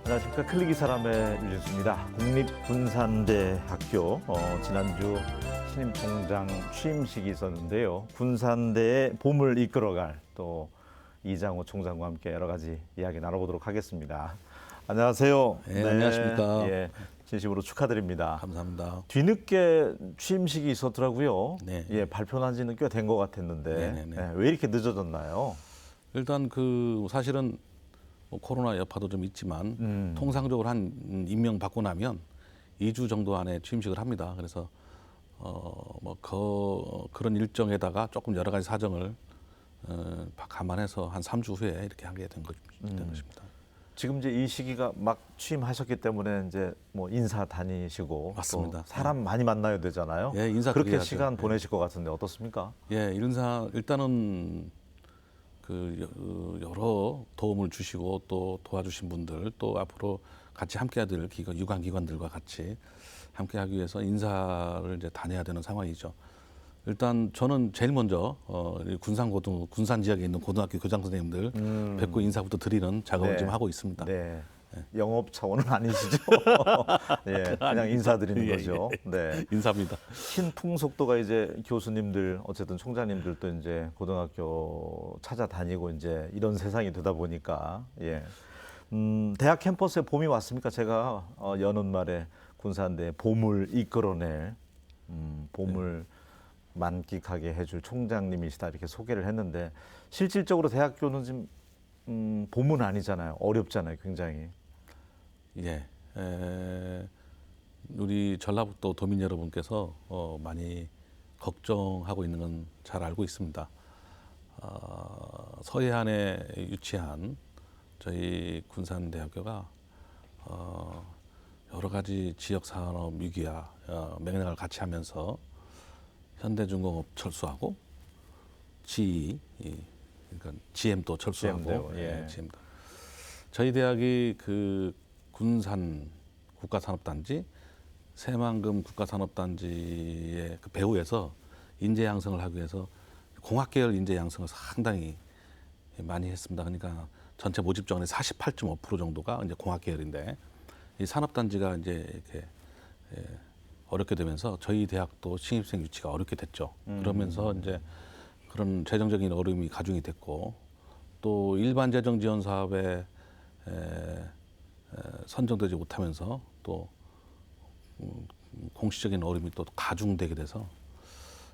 안녕하십니까. 클릭이 사람의 유진수입니다. 국립군산대학교 지난주 신임 총장 취임식이 있었는데요. 군산대의 봄을 이끌어갈 또 이장호 총장과 함께 여러 가지 이야기 나눠보도록 하겠습니다. 안녕하세요. 네, 안녕하십니까. 예, 진심으로 축하드립니다. 감사합니다. 뒤늦게 취임식이 있었더라고요. 네. 예, 발표난 지는 꽤 된 것 같았는데 네네네. 예, 왜 이렇게 늦어졌나요? 일단 사실은 뭐 코로나 여파도 좀 있지만 통상적으로 한 임명 받고 나면 2주 정도 안에 취임식을 합니다. 그래서 그런 일정에다가 조금 여러 가지 사정을 감안해서 한 3주 후에 이렇게 하게 된 것입니다. 지금 이제 이 시기가 막 취임하셨기 때문에 이제 뭐 인사 다니시고 맞습니다. 또 사람 많이 만나야 되잖아요. 예, 인사 그렇게 드려야죠. 시간 보내실 것 같은데 어떻습니까? 예, 일단은 여러 도움을 주시고 또 도와주신 분들 또 앞으로 같이 함께해야 될 유관기관들과 같이 함께하기 위해서 인사를 이제 다녀야 되는 상황이죠. 일단 저는 제일 먼저 군산 지역에 있는 고등학교 교장 선생님들 뵙고 인사부터 드리는 작업을 네. 지금 하고 있습니다. 네. 영업 차원은 아니시죠? 예, 그냥 인사드리는 거죠. 네. 인사입니다. 신 풍속도가 이제 교수님들 어쨌든 총장님들도 이제 고등학교 찾아다니고 이제 이런 세상이 되다 보니까 예. 대학 캠퍼스에 봄이 왔습니까? 제가 여는 말에 군산대 봄을 이끌어낼 봄을 만끽하게 해줄 총장님이시다 이렇게 소개를 했는데 실질적으로 대학교는 지금 봄은 아니잖아요. 어렵잖아요, 굉장히. 예, 우리 전라북도 도민 여러분께서 많이 걱정하고 있는 건 잘 알고 있습니다. 서해안에 위치한 저희 군산대학교가 여러 가지 지역 산업 위기와 맥락을 같이 하면서 현대중공업 철수하고 그러니까 GM도 철수하고 GM도, 예. GM도. 저희 대학이 군산 국가산업단지, 새만금 국가산업단지의 배후에서 인재 양성을 하기 위해서 공학계열 인재 양성을 상당히 많이 했습니다. 그러니까 전체 모집 정원의 48.5% 정도가 이제 공학계열인데 이 산업단지가 이제 이렇게 어렵게 되면서 저희 대학도 신입생 유치가 어렵게 됐죠. 그러면서 이제 그런 재정적인 어려움이 가중이 됐고 또 일반 재정 지원 사업에 선정되지 못하면서 또 공시적인 어려움이 또 가중되게 돼서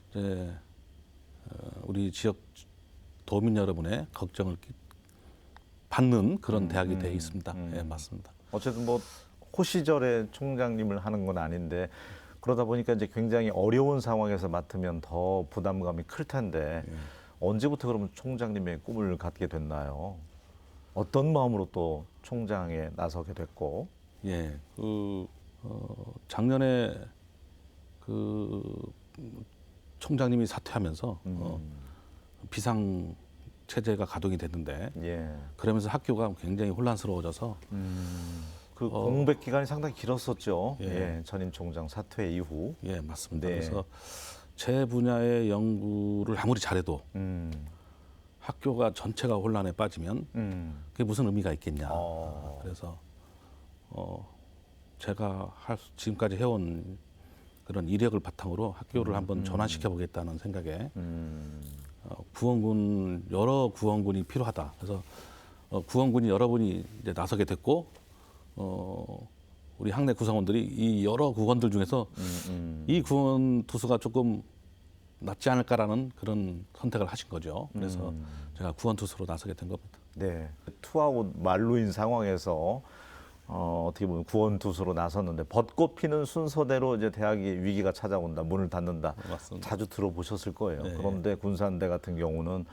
이제 우리 지역 도민 여러분의 걱정을 받는 그런 대학이 되어 있습니다. 예, 맞습니다. 어쨌든 뭐 호시절에 총장님을 하는 건 아닌데 그러다 보니까 이제 굉장히 어려운 상황에서 맡으면 더 부담감이 클 텐데 언제부터 그러면 총장님의 꿈을 갖게 됐나요? 어떤 마음으로 또 총장에 나서게 됐고? 예, 작년에 총장님이 사퇴하면서 비상 체제가 가동이 됐는데 예. 그러면서 학교가 굉장히 혼란스러워져서 공백 기간이 상당히 길었었죠. 예. 예, 전임 총장 사퇴 이후. 예, 맞습니다. 네. 그래서 제 분야의 연구를 아무리 잘해도 학교가 전체가 혼란에 빠지면 그게 무슨 의미가 있겠냐. 그래서 제가 지금까지 해온 그런 이력을 바탕으로 학교를 한번 전환시켜 보겠다는 생각에 여러 구원군이 필요하다. 그래서 구원군이 여러분이 이제 나서게 됐고 우리 학내 구성원들이 이 여러 구원들 중에서 이 구원 투수가 조금 낫지 않을까라는 그런 선택을 하신 거죠. 그래서 제가 구원 투수로 나서게 된 겁니다. 네. 투아웃 만루인 상황에서 어떻게 보면 구원 투수로 나섰는데 벚꽃 피는 순서대로 이제 대학이 위기가 찾아온다, 문을 닫는다. 맞습니다. 자주 들어보셨을 거예요. 네. 그런데 군산대 같은 경우는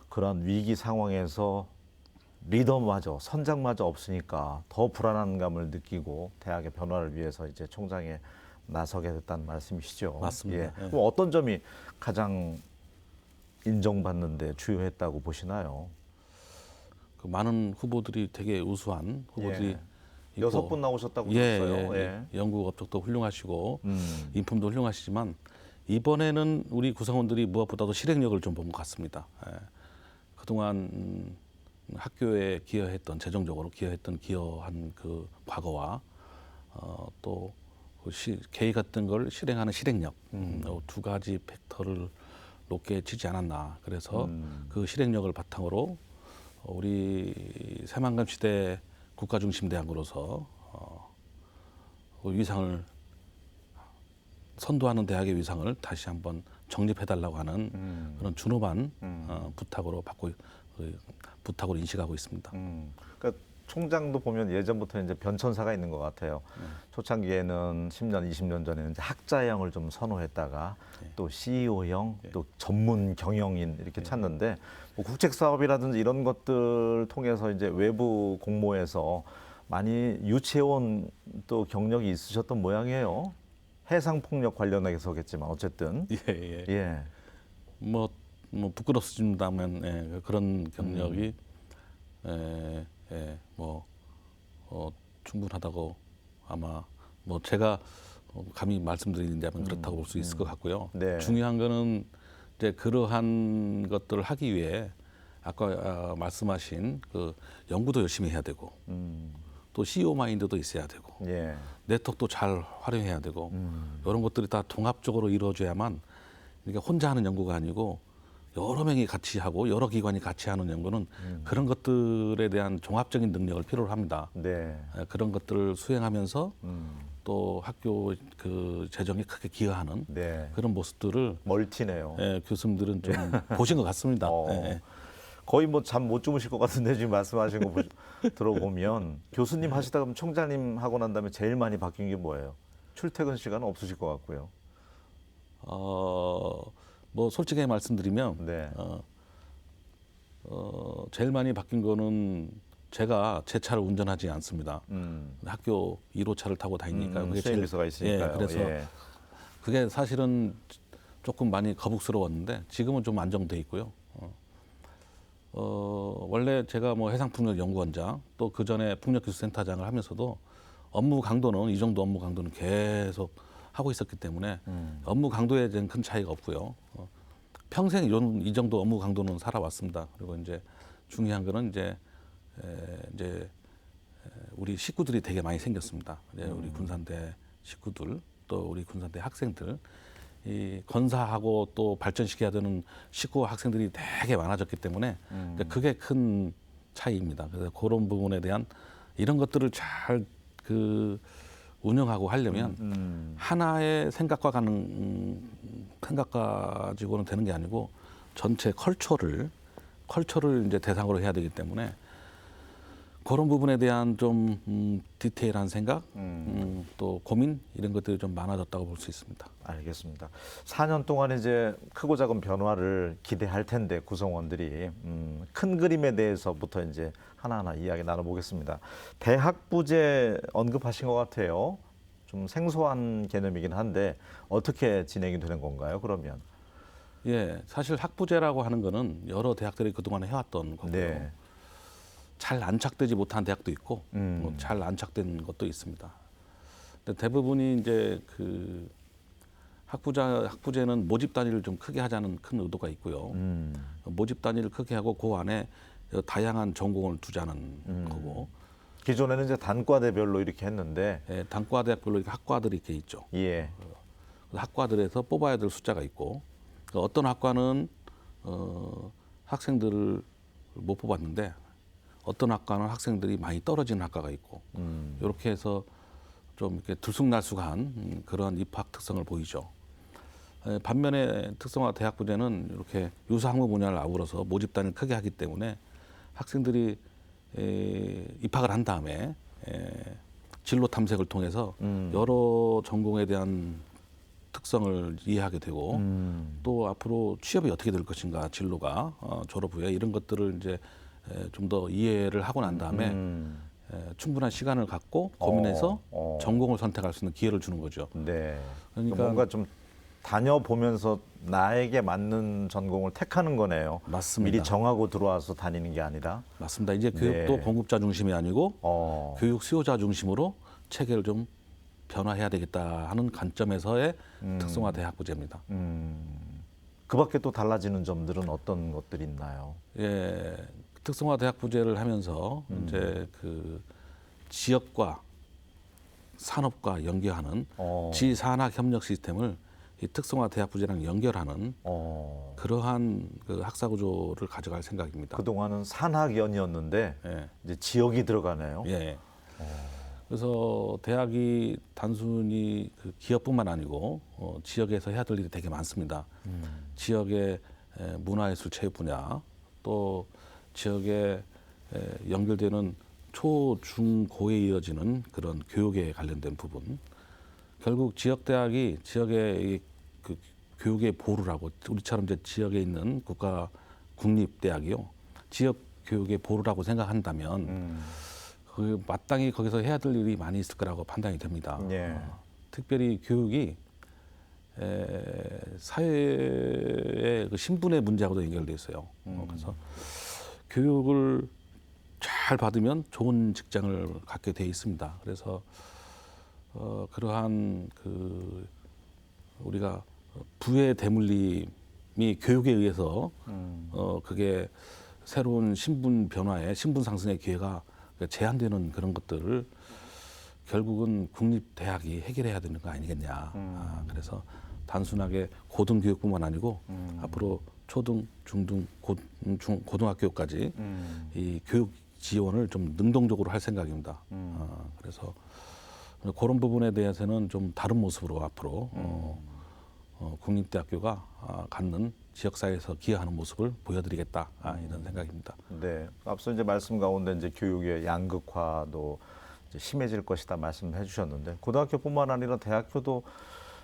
그런 위기 상황에서 리더마저 선장마저 없으니까 더 불안한 감을 느끼고 대학의 변화를 위해서 이제 총장에 나서게 됐다는 말씀이시죠. 맞습니다. 예. 예. 그럼 어떤 점이 가장 인정받는데 주요했다고 보시나요? 많은 후보들이 되게 우수한 후보들이 예. 있고 6분 나오셨다고 예, 들었어요. 예. 연구 업적도 훌륭하시고 인품도 훌륭하시지만 이번에는 우리 구성원들이 무엇보다도 실행력을 좀 본 것 같습니다. 예. 그동안 학교에 기여했던 재정적으로 기여한 그 과거와 또 계획 같은 걸 실행하는 실행력 두 가지 팩터를 높게 치지 않았나. 그래서 그 실행력을 바탕으로 우리 새만금 시대 국가중심대학으로서 그 위상을 선도하는 대학의 위상을 다시 한번 정립해달라고 하는 그런 준엄한 부탁으로 인식하고 있습니다. 그러니까 총장도 보면 예전부터 이제 변천사가 있는 것 같아요. 초창기에는 10년, 20년 전에는 이제 학자형을 좀 선호했다가 또 CEO형, 또 전문 경영인 이렇게 찾는데 뭐 국책 사업이라든지 이런 것들 통해서 이제 외부 공모에서 많이 유치해온 또 경력이 있으셨던 모양이에요. 해상 폭력 관련해서겠지만 어쨌든 예. 뭐 부끄럽습니다만 그런 경력이 충분하다고 아마 뭐 제가 감히 말씀드리자면 그렇다고 볼 수 있을 것 같고요. 네. 중요한 거는 이제 그러한 것들을 하기 위해 아까 말씀하신 그 연구도 열심히 해야 되고 또 CEO 마인드도 있어야 되고 예. 네트워크도 잘 활용해야 되고 이런 것들이 다 종합적으로 이루어져야만 그러니까 혼자 하는 연구가 아니고 여러 명이 같이 하고 여러 기관이 같이 하는 연구는 그런 것들에 대한 종합적인 능력을 필요로 합니다. 네. 그런 것들을 수행하면서 또 학교 그 재정에 크게 기여하는 네. 그런 모습들을 멀티네요. 교수님들은 좀 보신 것 같습니다. 거의 뭐 잠 못 주무실 것 같은데 지금 말씀하신 거 들어보면 교수님 하시다가 그럼 총장님 하고 난 다음에 제일 많이 바뀐 게 뭐예요? 출퇴근 시간은 없으실 것 같고요. 뭐 솔직하게 말씀드리면 네. 제일 많이 바뀐 거는 제가 제 차를 운전하지 않습니다. 학교 1호차를 타고 다니니까 그게 수행 비서가 있으니까요. 그래서 그게 사실은 조금 많이 거북스러웠는데 지금은 좀 안정돼 있고요. 원래 제가 뭐 해상풍력연구원장 또 그 전에 풍력기술센터장을 하면서도 업무 강도는 이 정도 업무 강도는 계속 하고 있었기 때문에 업무 강도에 대한 큰 차이가 없고요. 평생 이 정도 업무 강도는 살아왔습니다. 그리고 이제 중요한 거는 이제 우리 식구들이 되게 많이 생겼습니다. 우리 군산대 식구들 또 우리 군산대 학생들 이 건사하고 또 발전시켜야 되는 식구 학생들이 되게 많아졌기 때문에 그게 큰 차이입니다. 그래서 그런 부분에 대한 이런 것들을 잘 운영하고 하려면 하나의 생각 가지고는 되는 게 아니고 전체 컬처를 이제 대상으로 해야 되기 때문에 그런 부분에 대한 좀 디테일한 생각, 또 고민 이런 것들이 좀 많아졌다고 볼 수 있습니다. 알겠습니다. 4년 동안 이제 크고 작은 변화를 기대할 텐데 구성원들이 큰 그림에 대해서부터 이제 하나하나 이야기 나눠보겠습니다. 대학 부제 언급하신 것 같아요. 좀 생소한 개념이긴 한데 어떻게 진행이 되는 건가요? 그러면 사실 학부제라고 하는 거는 여러 대학들이 그동안 해왔던 거고요. 네. 잘 안착되지 못한 대학도 있고 잘 안착된 것도 있습니다. 근데 대부분이 이제 그 학부제는 모집 단위를 좀 크게 하자는 큰 의도가 있고요. 모집 단위를 크게 하고 그 안에 다양한 전공을 두자는 거고. 기존에는 이제 단과대별로 이렇게 했는데 단과대학별로 이렇게 학과들이 이렇게 있죠. 예. 학과들에서 뽑아야 될 숫자가 있고 어떤 학과는 학생들을 못 뽑았는데 어떤 학과는 학생들이 많이 떨어지는 학과가 있고 이렇게 해서 좀 이렇게 들쑥날쑥한 그런 입학 특성을 보이죠. 반면에 특성화 대학 부제는 이렇게 유사 학무 분야를 아우러서 모집 단위를 크게 하기 때문에 학생들이 입학을 한 다음에 진로 탐색을 통해서 여러 전공에 대한 특성을 이해하게 되고 또 앞으로 취업이 어떻게 될 것인가 진로가 졸업 후에 이런 것들을 이제 좀 더 이해를 하고 난 다음에 충분한 시간을 갖고 고민해서 전공을 선택할 수 있는 기회를 주는 거죠. 네. 그러니까 뭔가 좀 다녀보면서 나에게 맞는 전공을 택하는 거네요. 맞습니다. 미리 정하고 들어와서 다니는 게 아니라. 맞습니다. 이제 교육도 공급자 중심이 아니고 교육 수요자 중심으로 체계를 좀 변화해야 되겠다 하는 관점에서의 특성화 대학 부제입니다. 그 밖에 또 달라지는 점들은 어떤 것들이 있나요? 특성화 대학 부제를 하면서 이제 그 지역과 산업과 연계하는 지산학 협력 시스템을 이 특성화 대학 부제랑 연결하는 그러한 그 학사 구조를 가져갈 생각입니다. 그동안은 산학연이었는데 예. 이제 지역이 들어가네요. 예. 그래서 대학이 단순히 그 기업뿐만 아니고 지역에서 해야 될 일이 되게 많습니다. 지역의 문화예술 체육 분야, 또 지역에 연결되는 초, 중, 고에 이어지는 그런 교육에 관련된 부분. 결국 지역 대학이 지역의 그 교육의 보루라고, 우리처럼 이제 지역에 있는 국립 대학이요, 지역 교육의 보루라고 생각한다면 그 마땅히 거기서 해야 될 일이 많이 있을 거라고 판단이 됩니다. 예. 특별히 교육이 사회의 그 신분의 문제하고도 연결돼 있어요. 그래서 교육을 잘 받으면 좋은 직장을 갖게 돼 있습니다. 그래서 그러한 그 우리가 부의 대물림이 교육에 의해서 그게 새로운 신분 변화에, 신분 상승의 기회가 제한되는 그런 것들을 결국은 국립대학이 해결해야 되는 거 아니겠냐. 그래서 단순하게 고등교육뿐만 아니고 앞으로 초등, 중등, 고등학교까지 이 교육 지원을 좀 능동적으로 할 생각입니다. 그래서 그런 부분에 대해서는 좀 다른 모습으로 앞으로 국립대학교가 갖는 지역사회에서 기여하는 모습을 보여드리겠다, 이런 생각입니다. 네, 앞서 이제 말씀 가운데 이제 교육의 양극화도 이제 심해질 것이다 말씀해 주셨는데, 고등학교뿐만 아니라 대학교도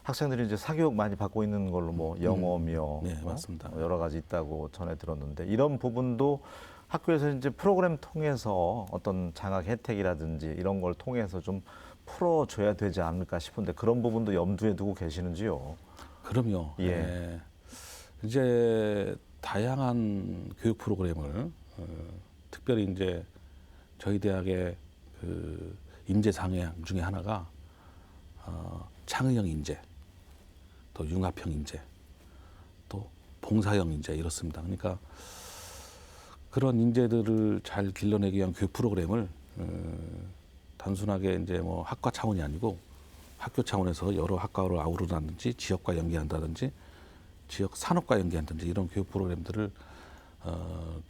학생들이 이제 사교육 많이 받고 있는 걸로 뭐 영어며 네, 맞습니다. 여러 가지 있다고 전해 들었는데, 이런 부분도 학교에서 이제 프로그램 통해서 어떤 장학 혜택이라든지 이런 걸 통해서 좀 풀어줘야 되지 않을까 싶은데, 그런 부분도 염두에 두고 계시는지요? 그럼요. 예. 예. 이제 다양한 교육 프로그램을 특별히 이제 저희 대학의 그 인재 상향 중에 하나가 창의형 인재, 또 융합형 인재, 또 봉사형 인재, 이렇습니다. 그러니까 그런 인재들을 잘 길러내기 위한 교육 프로그램을 단순하게 이제 뭐 학과 차원이 아니고 학교 차원에서 여러 학과를 아우른다든지 지역과 연계한다든지 지역 산업과 연계한다든지 이런 교육 프로그램들을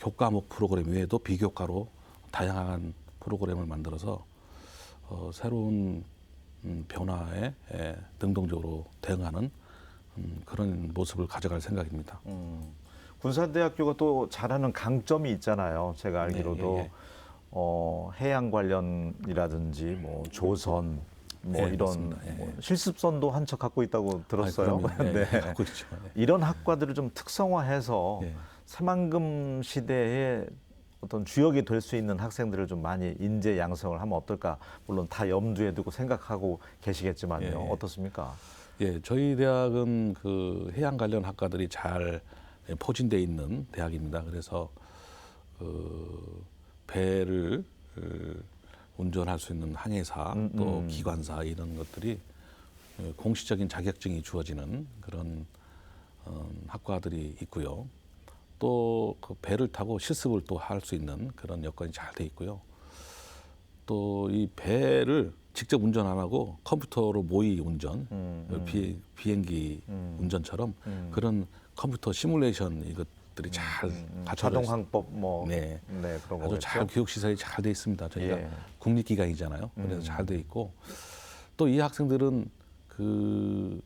교과목 프로그램 외에도 비교과로 다양한 프로그램을 만들어서 새로운 변화에 능동적으로 대응하는 그런 모습을 가져갈 생각입니다. 군산대학교가 또 잘하는 강점이 있잖아요. 제가 알기로도 예, 예. 해양 관련이라든지 뭐 조선 뭐 예, 이런 맞습니다. 예. 뭐 실습선도 한 척 갖고 있다고 들었어요. 그럼요. 예, 네. 예, 갖고 있죠. 예. 이런 학과들을 좀 특성화해서 예. 새만금 시대에 어떤 주역이 될 수 있는 학생들을 좀 많이 인재 양성을 하면 어떨까? 물론 다 염두에 두고 생각하고 계시겠지만요. 예, 예. 어떻습니까? 예, 저희 대학은 그 해양 관련 학과들이 잘 포진돼 있는 대학입니다. 그래서 그 배를 운전할 수 있는 항해사, 또 기관사 이런 것들이 공식적인 자격증이 주어지는 그런 학과들이 있고요. 또 그 배를 타고 실습을 또 할 수 있는 그런 여건이 잘 돼 있고요. 또 이 배를 직접 운전 안 하고 컴퓨터로 모의 운전, 비행기 운전처럼 그런 컴퓨터 시뮬레이션 이것들이 잘 갖춰져 있습니다. 자동항법 뭐 네. 네, 그런 아주 거겠죠. 잘 교육 시설이 잘 돼 있습니다. 저희가 예. 국립기관이잖아요. 그래서 잘 돼 있고 또 이 학생들은 그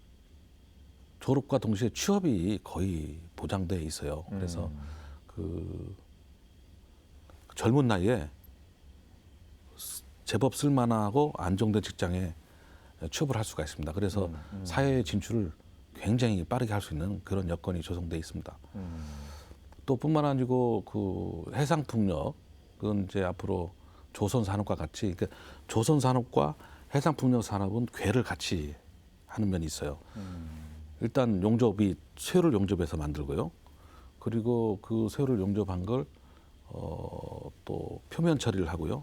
졸업과 동시에 취업이 거의 보장돼 있어요. 그래서 그 젊은 나이에 제법 쓸만하고 안정된 직장에 취업을 할 수가 있습니다. 그래서 사회 진출을 굉장히 빠르게 할 수 있는 그런 여건이 조성돼 있습니다. 또 뿐만 아니고 그 해상풍력은 이제 앞으로 조선산업과 같이, 그러니까 조선산업과 해상풍력 산업은 궤를 같이 하는 면이 있어요. 일단 용접이 쇠를 용접해서 만들고요. 그리고 그 쇠를 용접한 걸 또 표면 처리를 하고요.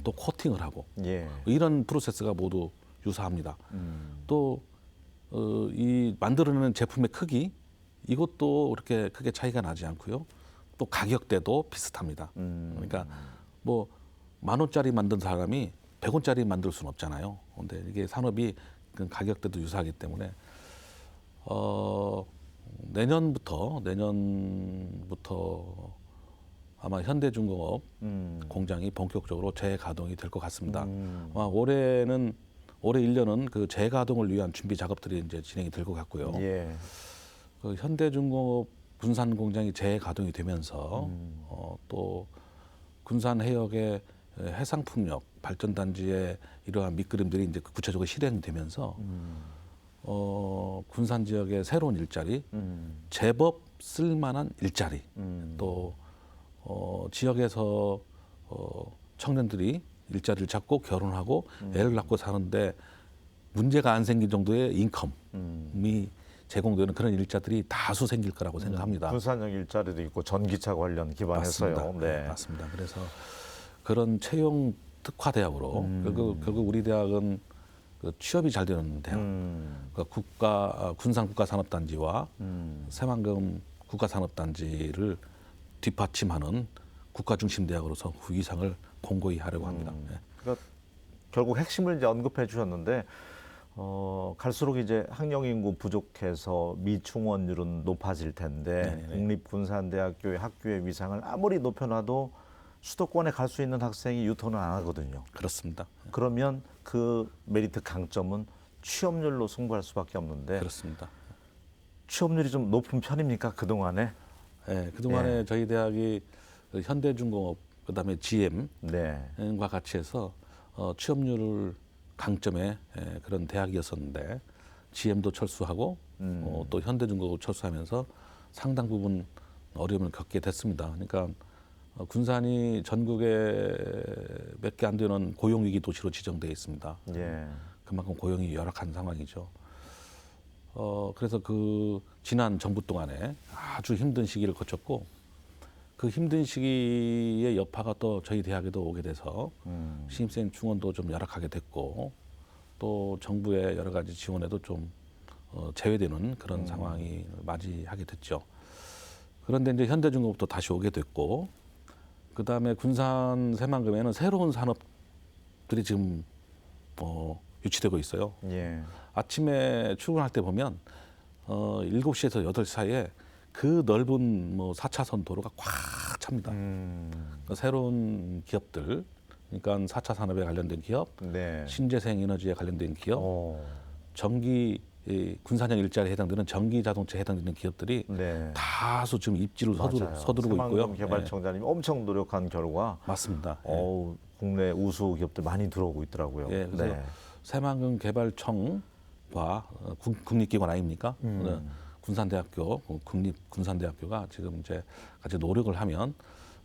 또 코팅을 하고 예. 이런 프로세스가 모두 유사합니다. 또 이 만들어내는 제품의 크기 이것도 그렇게 크게 차이가 나지 않고요. 또 가격대도 비슷합니다. 그러니까 뭐 10,000원짜리 만든 사람이 100원짜리 만들 수는 없잖아요. 근데 이게 산업이 그 가격대도 유사하기 때문에 내년부터 아마 현대중공업 공장이 본격적으로 재가동이 될 것 같습니다. 아마 올해 1년은 그 재가동을 위한 준비 작업들이 이제 진행이 될 것 같고요. 예. 그 현대중공업 군산 공장이 재가동이 되면서 또 군산 해역의 해상풍력 발전단지의 이러한 밑그림들이 이제 구체적으로 실행되면서 군산 지역의 새로운 일자리, 제법 쓸만한 일자리, 또 지역에서 청년들이 일자리를 찾고 결혼하고 애를 낳고 사는데 문제가 안 생길 정도의 인컴이 제공되는 그런 일자들이 다수 생길 거라고 생각합니다. 군산역 일자리도 있고 전기차 관련 기반해서요. 맞습니다. 네. 맞습니다. 그래서 그런 채용 특화 대학으로 결국 우리 대학은 그 취업이 잘 되는 대학, 그러니까 군산 국가산업단지와 새만금 국가산업단지를 뒷받침하는 국가 중심 대학으로서 그 위상을 공고히 하려고 합니다. 네. 그러니까 결국 핵심을 이제 언급해 주셨는데 갈수록 이제 학령 인구 부족해서 미충원율은 높아질 텐데 네네네. 국립군산대학교의 학교의 위상을 아무리 높여놔도 수도권에 갈 수 있는 학생이 유턴을 안 하거든요. 그렇습니다. 그러면 그 메리트 강점은 취업률로 승부할 수밖에 없는데 그렇습니다. 취업률이 좀 높은 편입니까 그동안에? 네, 그동안에 저희 대학이 현대중공업 그다음에 GM과 네. 같이 해서 취업률을 강점의 그런 대학이었었는데 GM도 철수하고 또 현대중공업 철수하면서 상당 부분 어려움을 겪게 됐습니다. 그러니까 군산이 전국에 몇 개 안 되는 고용위기 도시로 지정되어 있습니다. 예. 그만큼 고용이 열악한 상황이죠. 그래서 그 지난 정부 동안에 아주 힘든 시기를 거쳤고 그 힘든 시기의 여파가 또 저희 대학에도 오게 돼서 신입생 충원도 좀 열악하게 됐고 또 정부의 여러 가지 지원에도 좀 제외되는 그런 상황이 맞이하게 됐죠. 그런데 이제 현대중공업도 다시 오게 됐고 그 다음에 군산 새만금에는 새로운 산업들이 지금 유치되고 있어요. 예. 아침에 출근할 때 보면 7시에서 8시 사이에 그 넓은 4차선 도로가 꽉 찹니다. 그러니까 새로운 기업들, 그러니까 4차 산업에 관련된 기업, 네. 신재생 에너지에 관련된 기업, 오. 군산형 일자리에 해당되는 전기 자동차에 해당되는 기업들이 네. 다수 지금 입지를 맞아요. 서두르고 있고요. 새만금 개발청장님이 엄청 노력한 결과 맞습니다. 국내 우수 기업들 많이 들어오고 있더라고요. 예, 그래서 네. 새만금 개발청과 국립기관 아닙니까? 군산대학교, 국립군산대학교가 지금 이제 같이 노력을 하면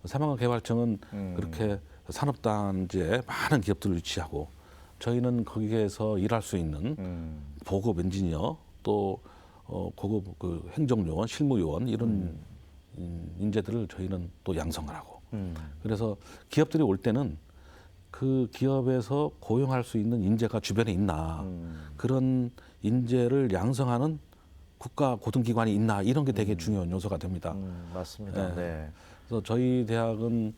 새만금 개발청은 그렇게 산업단지에 많은 기업들을 유치하고 저희는 거기에서 일할 수 있는 보급 엔지니어 또 고급 그 행정요원, 실무요원 이런 인재들을 저희는 또 양성을 하고 그래서 기업들이 올 때는 그 기업에서 고용할 수 있는 인재가 주변에 있나 그런 인재를 양성하는 국가 고등기관이 있나 이런 게 되게 중요한 요소가 됩니다. 맞습니다. 네. 네. 그래서 저희 대학은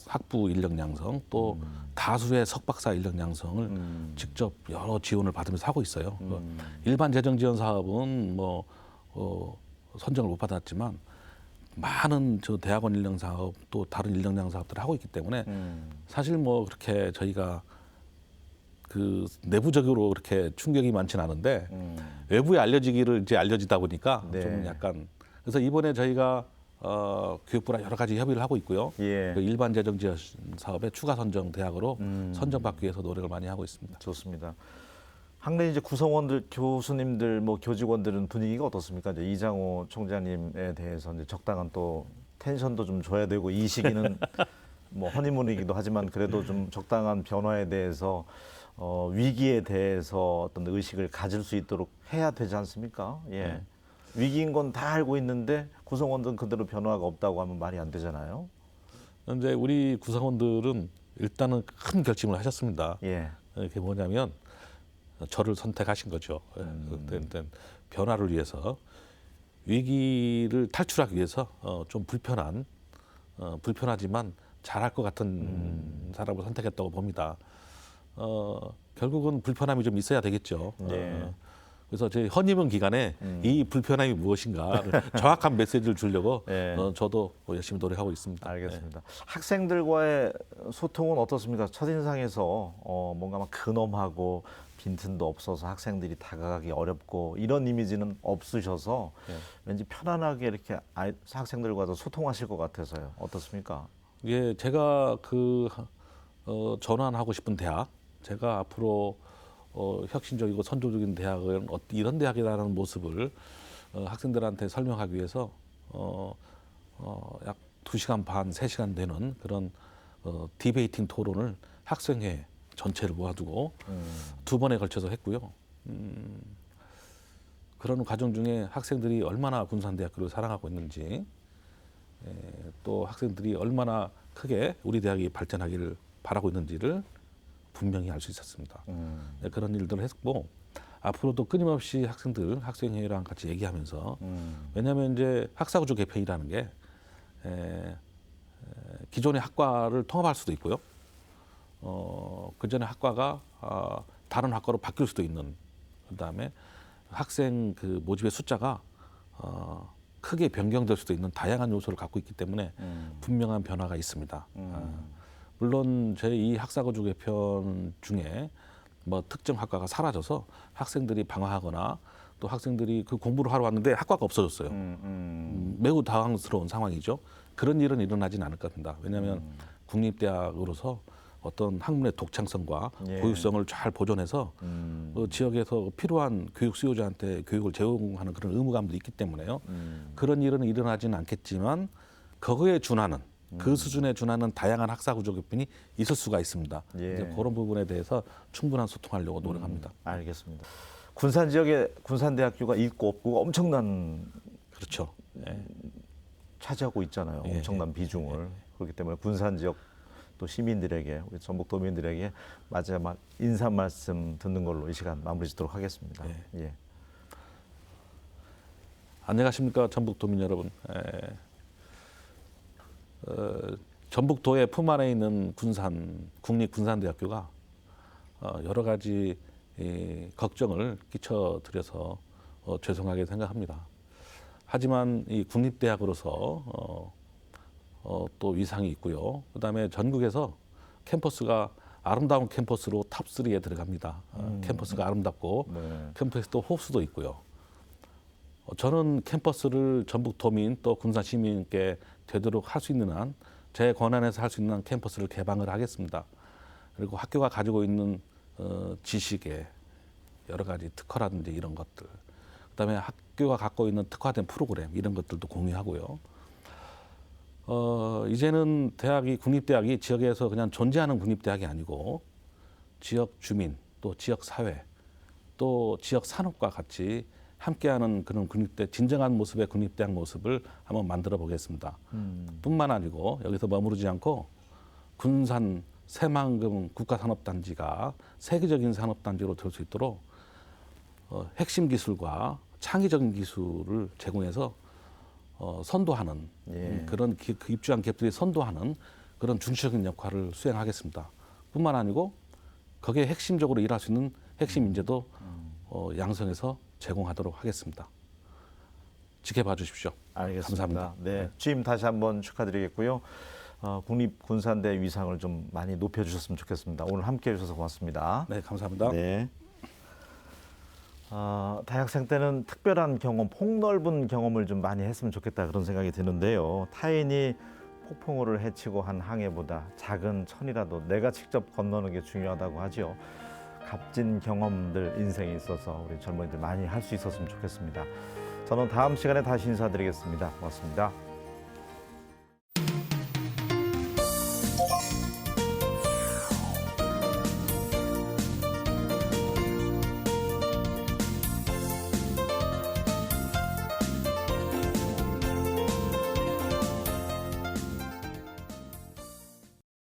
학부 인력 양성 또 다수의 석박사 인력 양성을 직접 여러 지원을 받으면서 하고 있어요. 일반 재정 지원 사업은 선정을 못 받았지만 많은 저 대학원 인력 사업 또 다른 인력 양성 사업들을 하고 있기 때문에 사실 그렇게 저희가 그 내부적으로 그렇게 충격이 많지는 않은데 외부에 알려지기를 이제 알려지다 보니까 네. 좀 약간 그래서 이번에 저희가 교육부랑 여러 가지 협의를 하고 있고요. 예. 그 일반 재정 지원 사업의 추가 선정 대학으로 선정받기 위해서 노력을 많이 하고 있습니다. 좋습니다. 학내 이제 구성원들, 교수님들, 교직원들은 분위기가 어떻습니까? 이제 이장호 총장님에 대해서 이제 적당한 또 텐션도 좀 줘야 되고 이 시기는 허니문이기도 하지만 그래도 좀 적당한 변화에 대해서 위기에 대해서 어떤 의식을 가질 수 있도록 해야 되지 않습니까? 예. 위기인 건 다 알고 있는데 구성원들은 그대로 변화가 없다고 하면 말이 안 되잖아요. 현재 우리 구성원들은 일단은 큰 결심을 하셨습니다. 예. 그게 뭐냐면 저를 선택하신 거죠. 변화를 위해서 위기를 탈출하기 위해서 좀 불편하지만 잘할 것 같은 사람을 선택했다고 봅니다. 결국은 불편함이 좀 있어야 되겠죠. 네. 그래서 제 헌임원 기간에 이 불편함이 무엇인가 정확한 메시지를 주려고 네. 저도 열심히 노력하고 있습니다. 알겠습니다. 학생들과의 소통은 어떻습니까? 첫인상에서 뭔가 막 근엄하고 빈틈도 없어서 학생들이 다가가기 어렵고 이런 이미지는 없으셔서 왠지 편안하게 이렇게 학생들과도 소통하실 것 같아서요. 어떻습니까? 예, 제가 전환하고 싶은 대학, 제가 앞으로 혁신적이고 선도적인 대학은 이런 대학이라는 모습을 학생들한테 설명하기 위해서 약 2시간 반, 3시간 되는 그런 디베이팅 토론을 학생회 전체를 모아두고 2번에 걸쳐서 했고요. 그런 과정 중에 학생들이 얼마나 군산대학교를 사랑하고 있는지, 또 학생들이 얼마나 크게 우리 대학이 발전하기를 바라고 있는지를 분명히 알 수 있었습니다. 그런 일들을 했고, 앞으로도 끊임없이 학생회랑 같이 얘기하면서, 왜냐하면 이제 학사구조 개편이라는 게 기존의 학과를 통합할 수도 있고요. 그전에 학과가 다른 학과로 바뀔 수도 있는, 그다음에 학생 그 모집의 숫자가 크게 변경될 수도 있는 다양한 요소를 갖고 있기 때문에 분명한 변화가 있습니다. 물론 제 이 학사구조 개편 중에 뭐 특정 학과가 사라져서 학생들이 방황하거나 또 학생들이 그 공부를 하러 왔는데 학과가 없어졌어요. 매우 당황스러운 상황이죠. 그런 일은 일어나지는 않을 것 같습니다. 왜냐하면 국립대학으로서 어떤 학문의 독창성과 예. 고유성을 잘 보존해서 지역에서 필요한 교육 수요자한테 교육을 제공하는 그런 의무감도 있기 때문에요. 그런 일은 일어나지는 않겠지만 그거에 준하는 그 수준에 준하는 다양한 학사구조 개편이 있을 수가 있습니다. 예. 이제 그런 부분에 대해서 충분한 소통하려고 노력합니다. 알겠습니다. 군산 지역에 군산대학교가 있고 없고 엄청난 그렇죠. 예. 차지하고 있잖아요. 예, 엄청난 비중을. 그렇기 때문에 군산 지역 또 시민들에게 우리 전북 도민들에게 마지막 인사 말씀 듣는 걸로 이 시간 마무리 짓도록 하겠습니다. 예. 안녕하십니까 전북 도민 여러분. 전북도의 품 안에 있는 국립군산대학교가 여러 가지 걱정을 끼쳐드려서 죄송하게 생각합니다. 하지만 이 국립대학으로서 또 위상이 있고요. 그다음에 전국에서 캠퍼스가 아름다운 캠퍼스로 탑3에 들어갑니다. 캠퍼스가 아름답고 네. 캠퍼스도 호수도 있고요. 저는 캠퍼스를 전북 도민 또 군산 시민께 되도록 할 수 있는 한 제 권한에서 할 수 있는 한 캠퍼스를 개방을 하겠습니다. 그리고 학교가 가지고 있는 지식의 여러 가지 특허라든지 이런 것들, 그다음에 학교가 갖고 있는 특화된 프로그램 이런 것들도 공유하고요. 이제는 국립대학이 지역에서 그냥 존재하는 국립대학이 아니고 지역 주민 또 지역 사회 또 지역 산업과 같이 함께하는 그런 진정한 모습의 국립대학 모습을 한번 만들어 보겠습니다. 뿐만 아니고 여기서 머무르지 않고 군산 새만금 국가산업단지가 세계적인 산업단지로 될 수 있도록 핵심 기술과 창의적인 기술을 제공해서 선도하는 그런 입주한 기업들이 선도하는 그런 중시적인 역할을 수행하겠습니다. 뿐만 아니고 거기에 핵심적으로 일할 수 있는 핵심 인재도 양성해서 제공하도록 하겠습니다. 지켜봐 주십시오. 알겠습니다. 감사합니다. 네, 취임 다시 한번 축하드리겠고요. 국립군산대 위상을 좀 많이 높여주셨으면 좋겠습니다. 오늘 함께해 주셔서 고맙습니다. 네, 감사합니다. 네. 대학생 때는 특별한 경험, 폭넓은 경험을 좀 많이 했으면 좋겠다 그런 생각이 드는데요. 타인이 폭풍우를 헤치고 한 항해보다 작은 천이라도 내가 직접 건너는 게 중요하다고 하지요. 값진 경험들 인생에 있어서 우리 젊은이들 많이 할 수 있었으면 좋겠습니다. 저는 다음 시간에 다시 인사드리겠습니다. 고맙습니다.